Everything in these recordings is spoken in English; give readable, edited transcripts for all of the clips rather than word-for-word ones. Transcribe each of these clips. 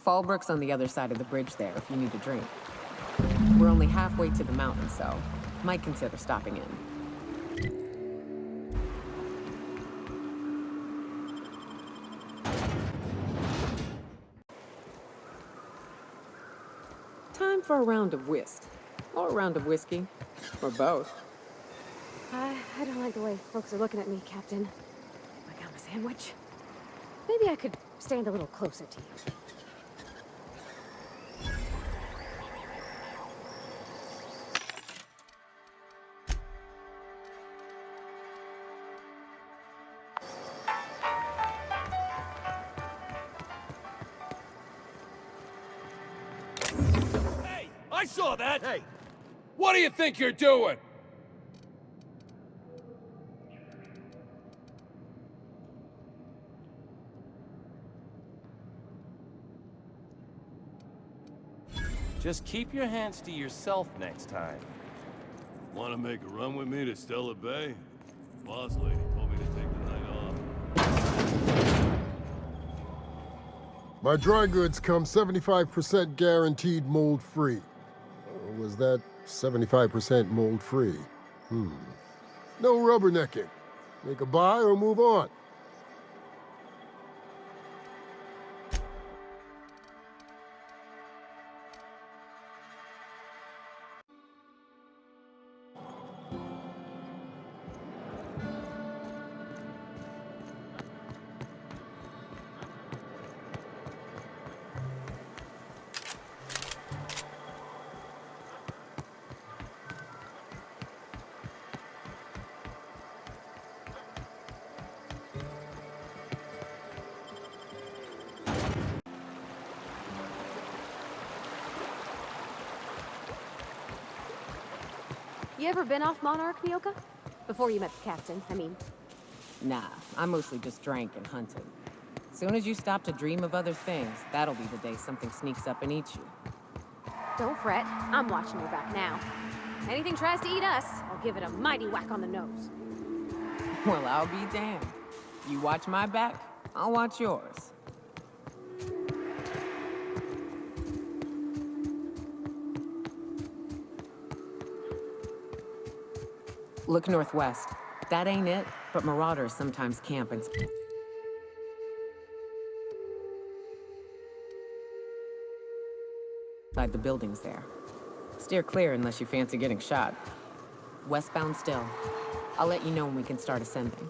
Fallbrook's on the other side of the bridge there if you need a drink. We're only halfway to the mountain, so might consider stopping in. Time for a round of whist. Or a round of whiskey. Or both. I don't like the way folks are looking at me, Captain. Like I'm a sandwich. Maybe I could stand a little closer to you. Hey! I saw that! Hey! What do you think you're doing? Just keep your hands to yourself next time. Want to make a run with me to Stella Bay? Boss lady told me to take the night off. My dry goods come 75% guaranteed mold-free. Was that 75% mold-free? No rubbernecking. Make a buy or move on. You ever been off Monarch, Nyoka? Before you met the captain, I mean. Nah, I mostly just drank and hunted. Soon as you stop to dream of other things, that'll be the day something sneaks up and eats you. Don't fret, I'm watching your back now. Anything tries to eat us, I'll give it a mighty whack on the nose. Well, I'll be damned. You watch my back, I'll watch yours. Look northwest. That ain't it, but marauders sometimes camp and... inside the buildings there. Steer clear unless you fancy getting shot. Westbound still. I'll let you know when we can start ascending.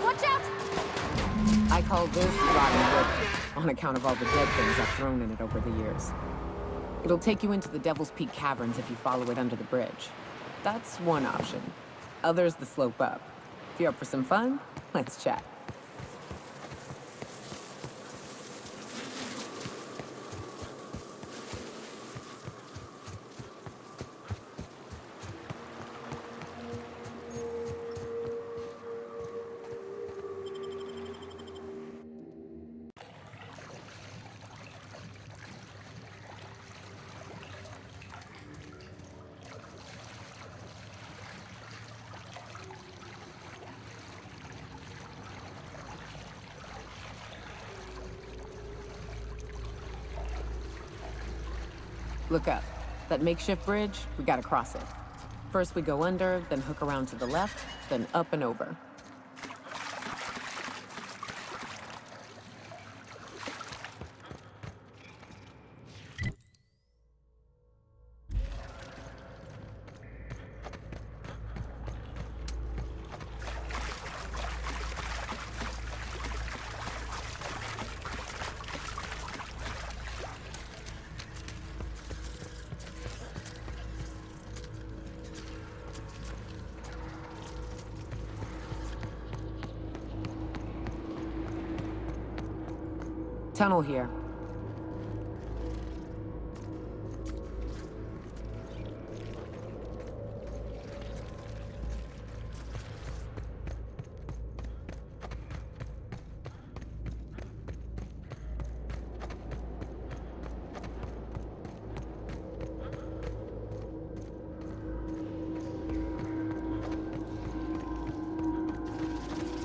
Watch out! I call this rotten wood, on account of all the dead things I've thrown in it over the years. It'll take you into the Devil's Peak Caverns if you follow it under the bridge. That's one option. Other's the slope up. If you're up for some fun, let's chat. Look up. That makeshift bridge, we gotta cross it. First we go under, then hook around to the left, then up and over. Tunnel here.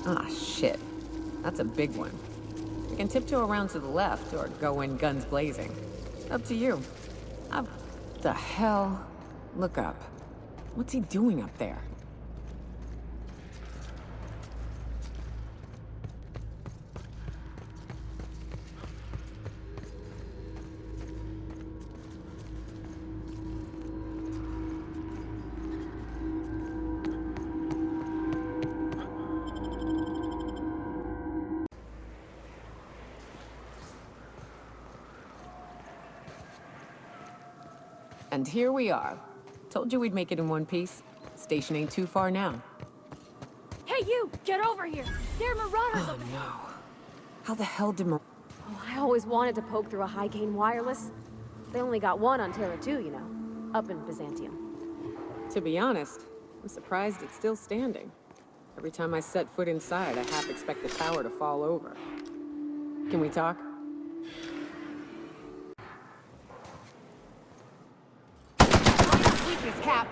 Ah, shit. That's a big one. We can tiptoe around to the left or go in guns blazing. Up to you. Up the hell? Look up. What's he doing up there? And here we are. Told you we'd make it in one piece. Station ain't too far now. Hey, you! Get over here! There are marauders Oh over there! no. How the hell did Oh, I always wanted to poke through a high-gain wireless. They only got one on Terra 2, you know. Up in Byzantium. To be honest, I'm surprised it's still standing. Every time I set foot inside, I half expect the tower to fall over. Can we talk? Weakness, Cap.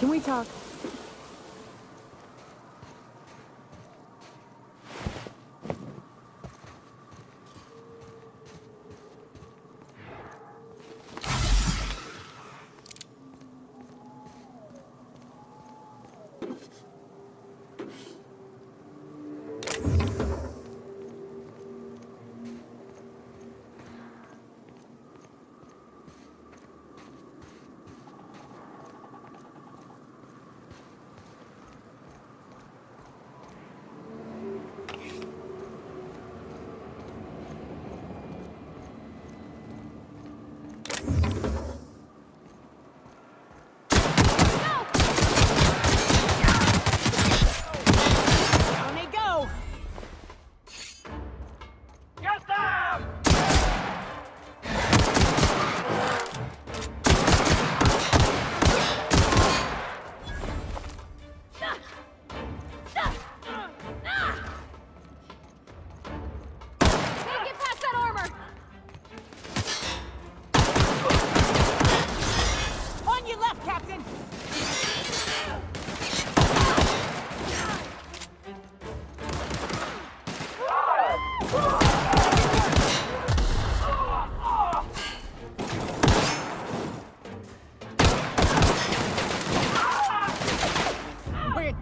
Can we talk?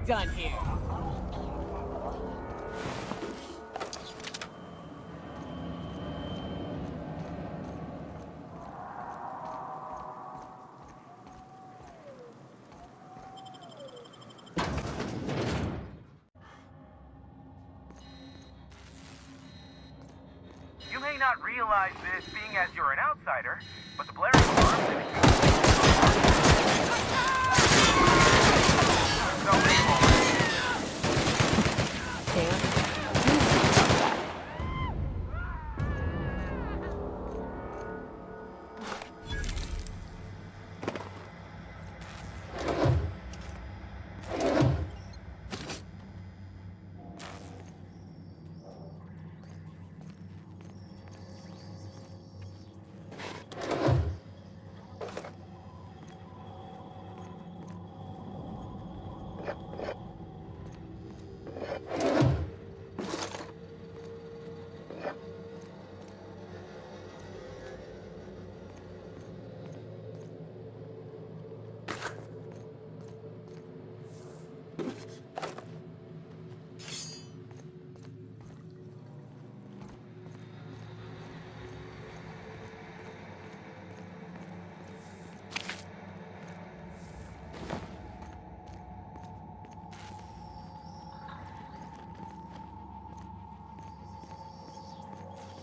done here. You may not realize this being as you're an outsider, but the Blair Farm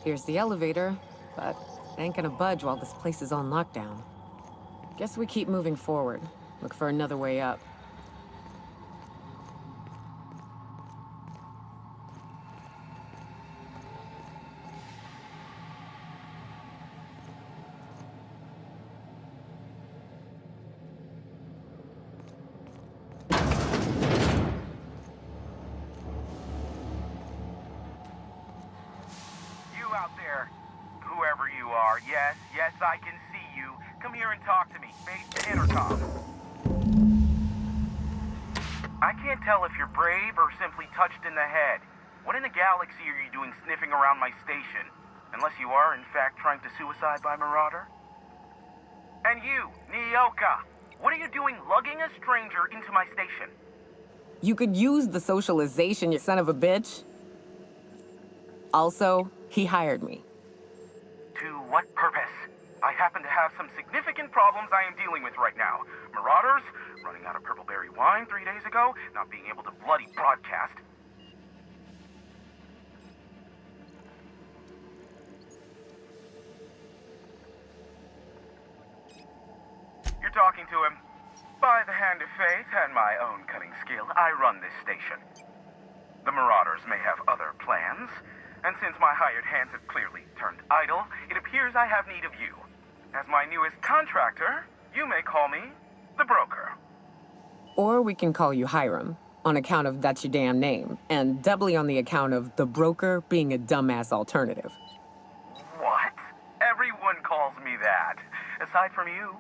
Here's the elevator, but it ain't gonna budge while this place is on lockdown. Guess we keep moving forward. Look for another way up. out there. Whoever you are, yes, I can see you. Come here and talk to me, face the intercom. I can't tell if you're brave or simply touched in the head. What in the galaxy are you doing sniffing around my station? Unless you are, in fact, trying to suicide by Marauder? And you, Nyoka, what are you doing lugging a stranger into my station? You could use the socialization, you son of a bitch. Also, he hired me. To what purpose? I happen to have some significant problems I am dealing with right now. Marauders, running out of purple berry wine 3 days ago, not being able to bloody broadcast. You're talking to him. By the hand of fate and my own cunning skill, I run this station. The Marauders may have other plans, and since my hired hands have clearly turned idle, it appears I have need of you. As my newest contractor, you may call me the Broker. Or we can call you Hiram, on account of that's your damn name, and doubly on the account of the Broker being a dumbass alternative. What? Everyone calls me that, aside from you.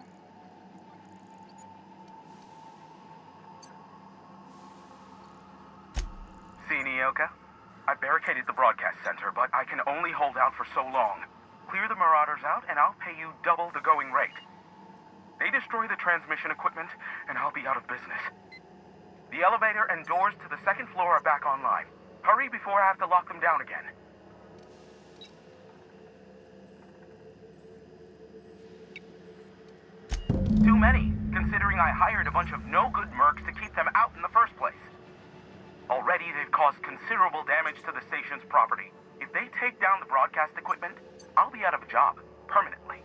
See, Nyoka? I barricaded the broadcast center, but I can only hold out for so long. Clear the Marauders out, and I'll pay you double the going rate. They destroy the transmission equipment, and I'll be out of business. The elevator and doors to the second floor are back online. Hurry before I have to lock them down again. Too many, considering I hired a bunch of no-good mercs to keep them out in the first place. Already, they've caused considerable damage to the station's property. If they take down the broadcast equipment, I'll be out of a job, permanently.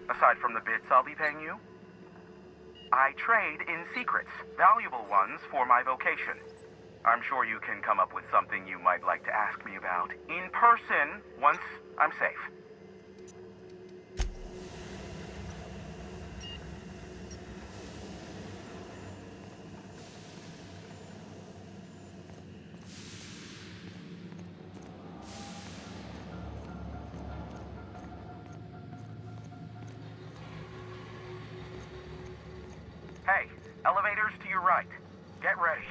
Aside from the bits I'll be paying you, I trade in secrets, valuable ones for my vocation. I'm sure you can come up with something you might like to ask me about in person once I'm safe. Hey, elevators to your right. Get ready.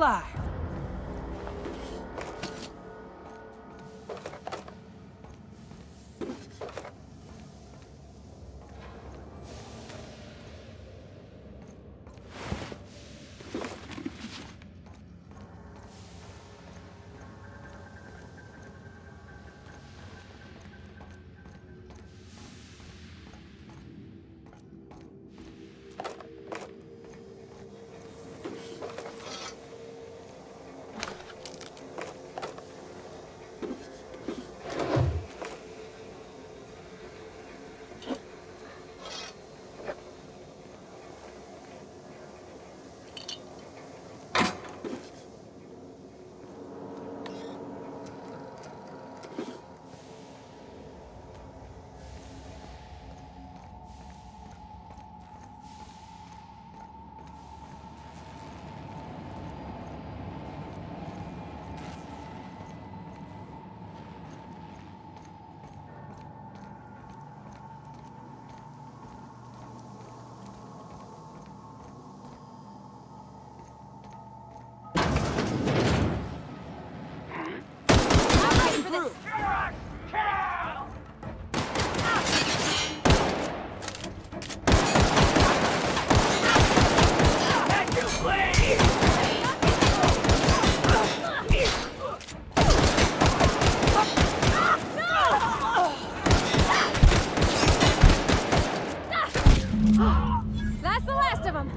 alive! That's the last of them.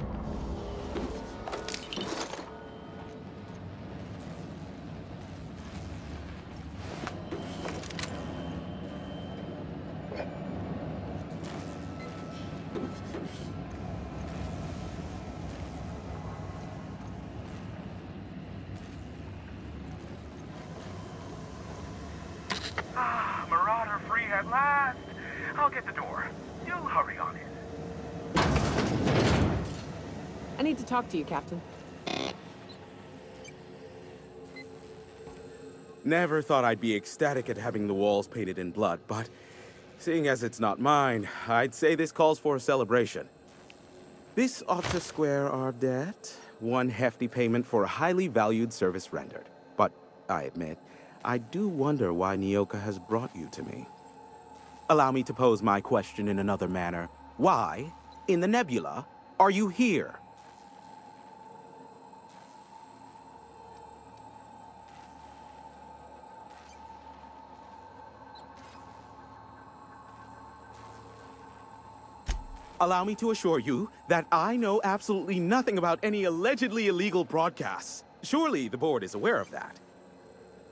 Ah, Marauder free at last. I'll get the door. You hurry on in. I need to talk to you, Captain. Never thought I'd be ecstatic at having the walls painted in blood, but seeing as it's not mine, I'd say this calls for a celebration. This ought to square our debt. One hefty payment for a highly valued service rendered. But I admit, I do wonder why Nyoka has brought you to me. Allow me to pose my question in another manner. Why, in the nebula, are you here? Allow me to assure you that I know absolutely nothing about any allegedly illegal broadcasts. Surely the board is aware of that.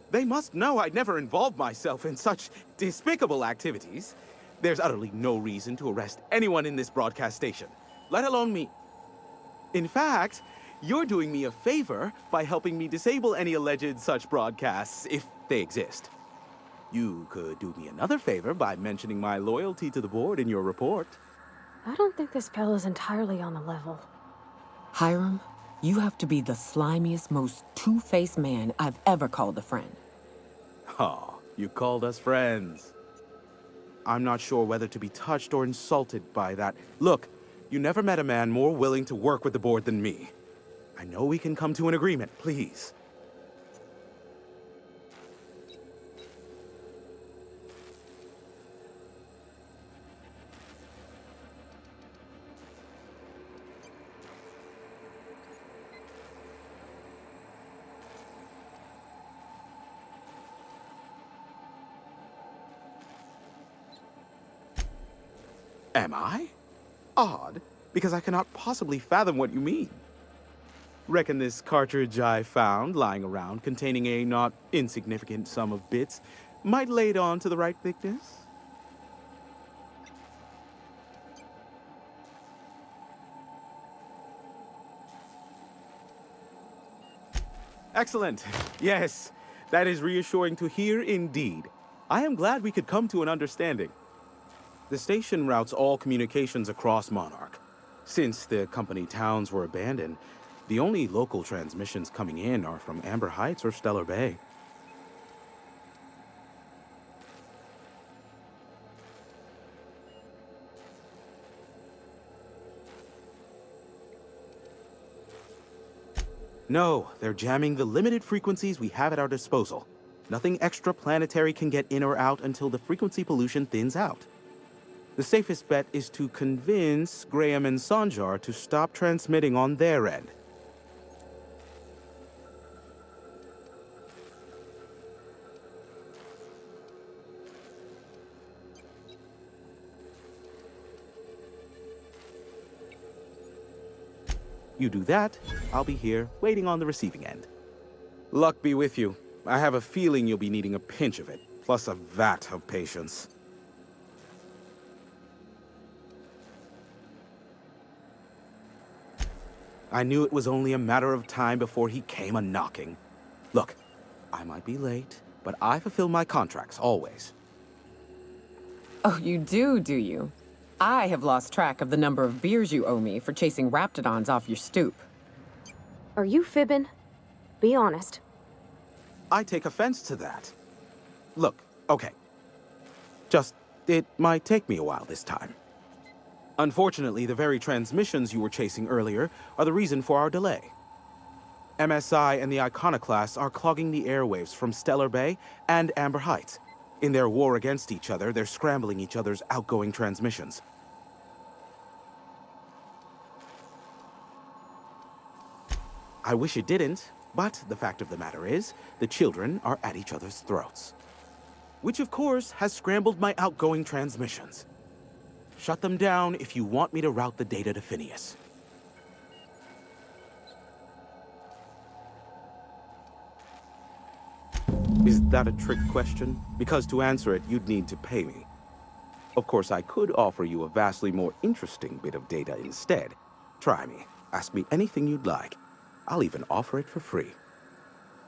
They must know I'd never involved myself in such despicable activities. There's utterly no reason to arrest anyone in this broadcast station, let alone me. In fact, you're doing me a favor by helping me disable any alleged such broadcasts, if they exist. You could do me another favor by mentioning my loyalty to the board in your report. I don't think this fellow's entirely on the level. Hiram, you have to be the slimiest, most two-faced man I've ever called a friend. Oh, you called us friends. I'm not sure whether to be touched or insulted by that. Look, you never met a man more willing to work with the board than me. I know we can come to an agreement, please. Am I? Odd, because I cannot possibly fathom what you mean. Reckon this cartridge I found lying around containing a not insignificant sum of bits might lay it on to the right thickness? Excellent. Yes, that is reassuring to hear indeed. I am glad we could come to an understanding. The station routes all communications across Monarch. Since the company towns were abandoned, the only local transmissions coming in are from Amber Heights or Stellar Bay. No, they're jamming the limited frequencies we have at our disposal. Nothing extraplanetary can get in or out until the frequency pollution thins out. The safest bet is to convince Graham and Sanjar to stop transmitting on their end. You do that, I'll be here, waiting on the receiving end. Luck be with you. I have a feeling you'll be needing a pinch of it, plus a vat of patience. I knew it was only a matter of time before he came a-knocking. Look, I might be late, but I fulfill my contracts, always. Oh, you do you? I have lost track of the number of beers you owe me for chasing raptidons off your stoop. Are you fibbing? Be honest. I take offense to that. Look, okay. It might take me a while this time. Unfortunately, the very transmissions you were chasing earlier are the reason for our delay. MSI and the Iconoclasts are clogging the airwaves from Stellar Bay and Amber Heights. In their war against each other, they're scrambling each other's outgoing transmissions. I wish it didn't, but the fact of the matter is, the children are at each other's throats. Which, of course, has scrambled my outgoing transmissions. Shut them down if you want me to route the data to Phineas. Is that a trick question? Because to answer it, you'd need to pay me. Of course, I could offer you a vastly more interesting bit of data instead. Try me. Ask me anything you'd like. I'll even offer it for free.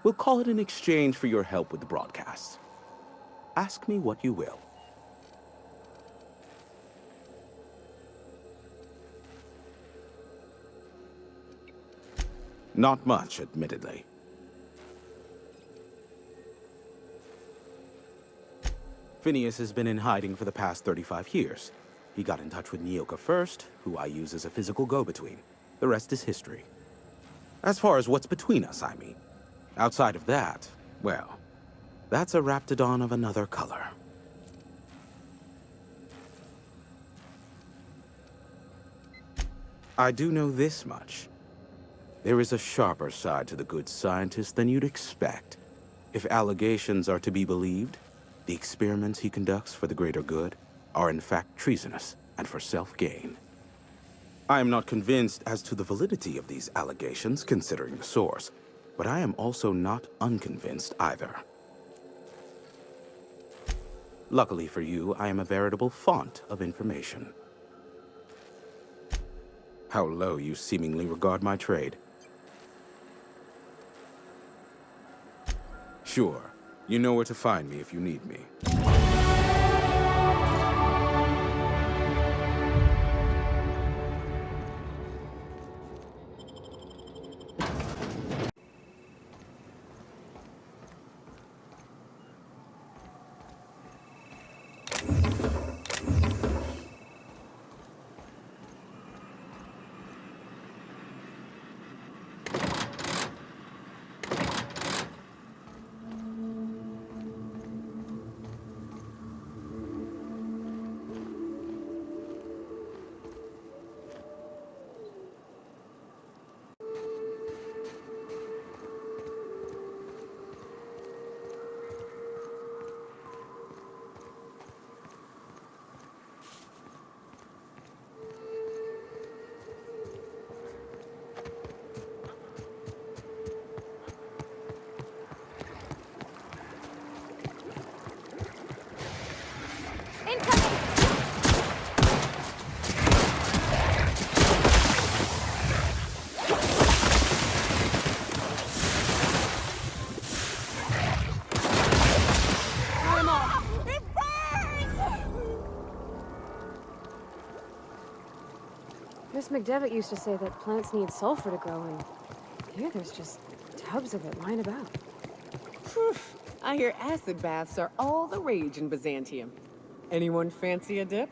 We'll call it an exchange for your help with the broadcast. Ask me what you will. Not much, admittedly. Phineas has been in hiding for the past 35 years. He got in touch with Nyoka first, who I use as a physical go-between. The rest is history. As far as what's between us, I mean. Outside of that, well, that's a raptidon of another color. I do know this much. There is a sharper side to the good scientist than you'd expect. If allegations are to be believed, the experiments he conducts for the greater good are in fact treasonous and for self-gain. I am not convinced as to the validity of these allegations, considering the source, but I am also not unconvinced either. Luckily for you, I am a veritable font of information. How low you seemingly regard my trade. Sure, you know where to find me if you need me. Miss McDevitt used to say that plants need sulfur to grow, and here there's just tubs of it lying about. Phew. I hear acid baths are all the rage in Byzantium. Anyone fancy a dip?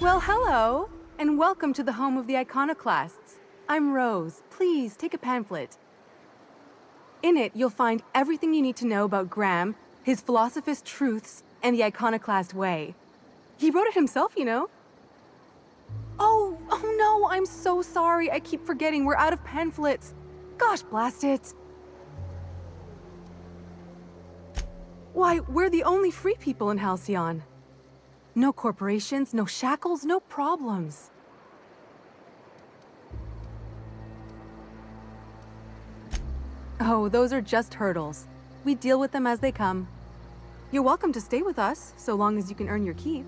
Well, hello, and welcome to the home of the Iconoclasts. I'm Rose. Please take a pamphlet. In it, you'll find everything you need to know about Graham, his Philosophist truths, and the Iconoclast way. He wrote it himself, you know. Oh no, I'm so sorry. I keep forgetting we're out of pamphlets. Gosh, blast it. Why, we're the only free people in Halcyon. No corporations, no shackles, no problems. Oh, those are just hurdles. We deal with them as they come. You're welcome to stay with us, so long as you can earn your keep.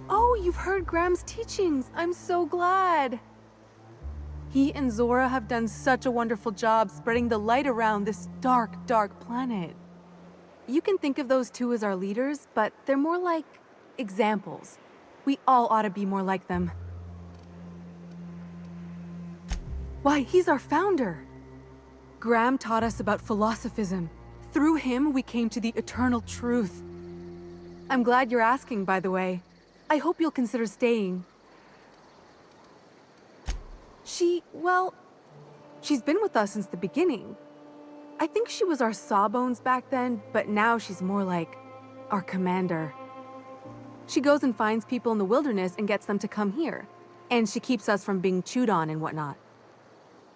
Oh, you've heard Graham's teachings. I'm so glad. He and Zora have done such a wonderful job spreading the light around this dark, dark planet. You can think of those two as our leaders, but they're more like examples. We all ought to be more like them. Why, he's our founder. Graham taught us about philosophism. Through him, we came to the eternal truth. I'm glad you're asking, by the way. I hope you'll consider staying. She's been with us since the beginning. I think she was our sawbones back then, but now she's more like our commander. She goes and finds people in the wilderness and gets them to come here. And she keeps us from being chewed on and whatnot.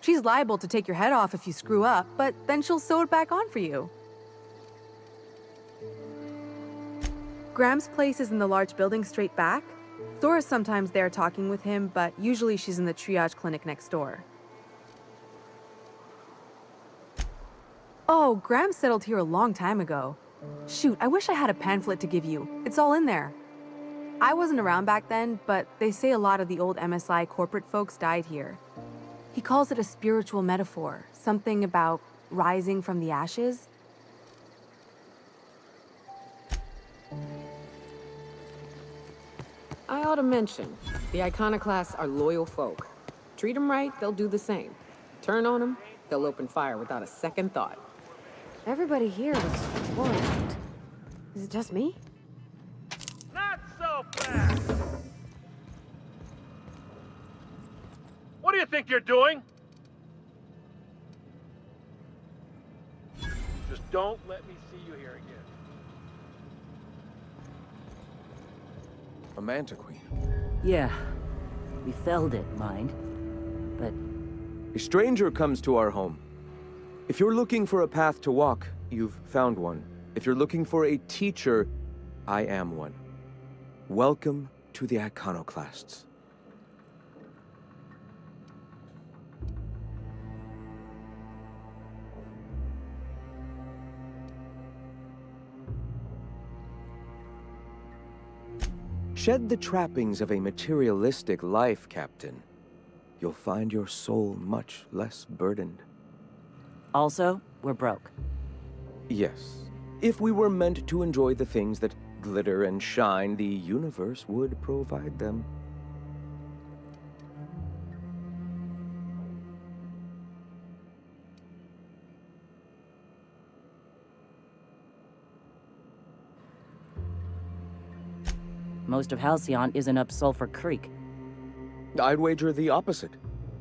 She's liable to take your head off if you screw up, but then she'll sew it back on for you. Graham's place is in the large building straight back. Zora's sometimes there talking with him, but usually she's in the triage clinic next door. Oh, Graham settled here a long time ago. Shoot, I wish I had a pamphlet to give you. It's all in there. I wasn't around back then, but they say a lot of the old MSI corporate folks died here. He calls it a spiritual metaphor, something about rising from the ashes. I ought to mention, the Iconoclasts are loyal folk. Treat them right, they'll do the same. Turn on them, they'll open fire without a second thought. Everybody here looks worried. Is it just me? Not so fast! What do you think you're doing? Just don't let me see you here again. A Mantiqueen. Yeah, we felled it, mind. But A stranger comes to our home. If you're looking for a path to walk, you've found one. If you're looking for a teacher, I am one. Welcome to the Iconoclasts. Shed the trappings of a materialistic life, Captain. You'll find your soul much less burdened. also, we're broke. Yes. If we were meant to enjoy the things that glitter and shine, the universe would provide them. Most of Halcyon isn't up Sulphur Creek. I'd wager the opposite.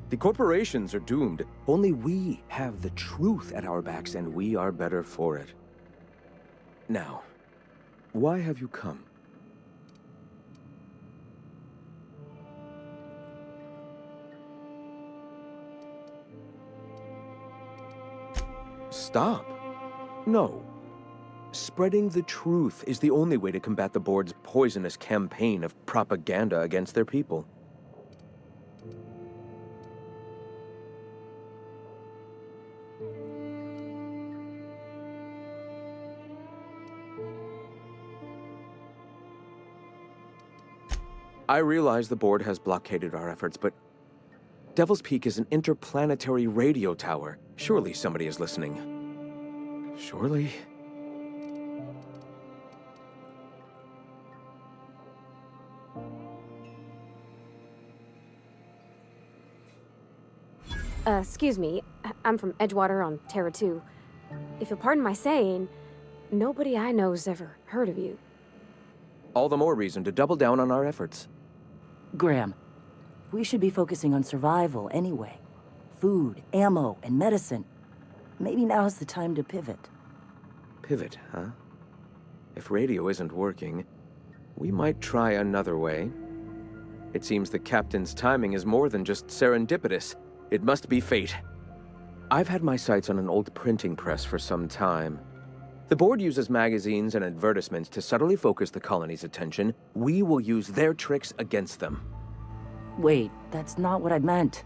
The corporations are doomed. Only we have the truth at our backs, and we are better for it. Now, why have you come? Stop. No. Spreading the truth is the only way to combat the board's poisonous campaign of propaganda against their people. I realize the board has blockaded our efforts, but Devil's Peak is an interplanetary radio tower. Surely somebody is listening. Surely? Excuse me. I'm from Edgewater on Terra 2. If you'll pardon my saying, nobody I know's ever heard of you. All the more reason to double down on our efforts. Graham, we should be focusing on survival anyway. Food, ammo, and medicine. Maybe now's the time to pivot. Pivot, huh? If radio isn't working, we might try another way. It seems the captain's timing is more than just serendipitous. It must be fate. I've had my sights on an old printing press for some time. The board uses magazines and advertisements to subtly focus the colony's attention. We will use their tricks against them. Wait, that's not what I meant.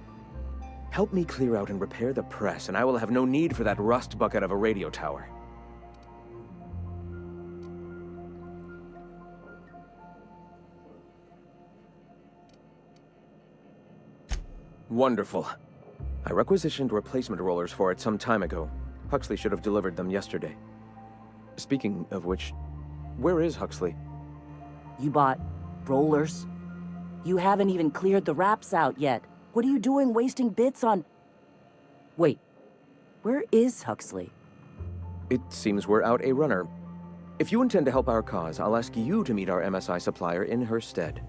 Help me clear out and repair the press, and I will have no need for that rust bucket of a radio tower. Wonderful. I requisitioned replacement rollers for it some time ago. Huxley should have delivered them yesterday. Speaking of which, where is Huxley? You bought rollers? You haven't even cleared the wraps out yet. What are you doing wasting bits on... Wait, where is Huxley? It seems we're out a runner. If you intend to help our cause, I'll ask you to meet our MSI supplier in her stead.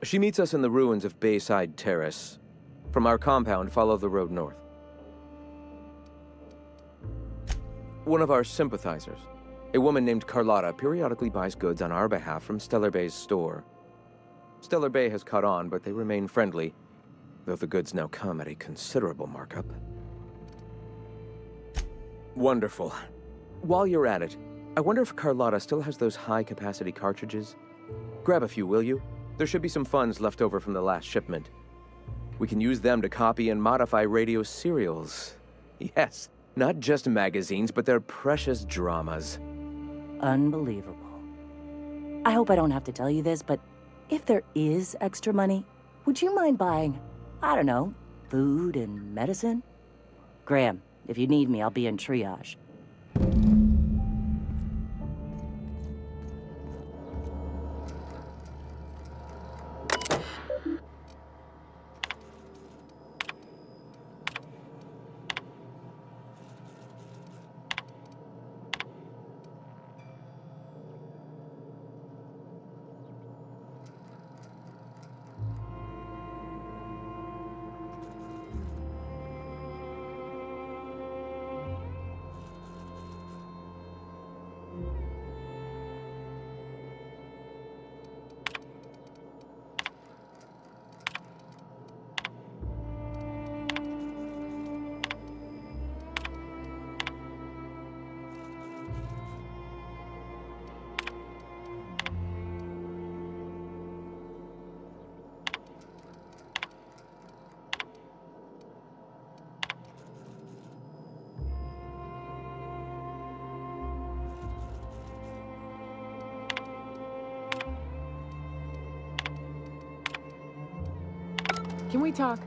She meets us in the ruins of Bayside Terrace. From our compound, follow the road north. One of our sympathizers, a woman named Carlotta, periodically buys goods on our behalf from Stellar Bay's store. Stellar Bay has caught on, but they remain friendly, though the goods now come at a considerable markup. Wonderful. While you're at it, I wonder if Carlotta still has those high-capacity cartridges? Grab a few, will you? There should be some funds left over from the last shipment. We can use them to copy and modify radio serials. Yes, not just magazines, but their precious dramas. Unbelievable. I hope I don't have to tell you this, but if there is extra money, would you mind buying, I don't know, food and medicine? Graham, if you need me, I'll be in triage. Can we talk?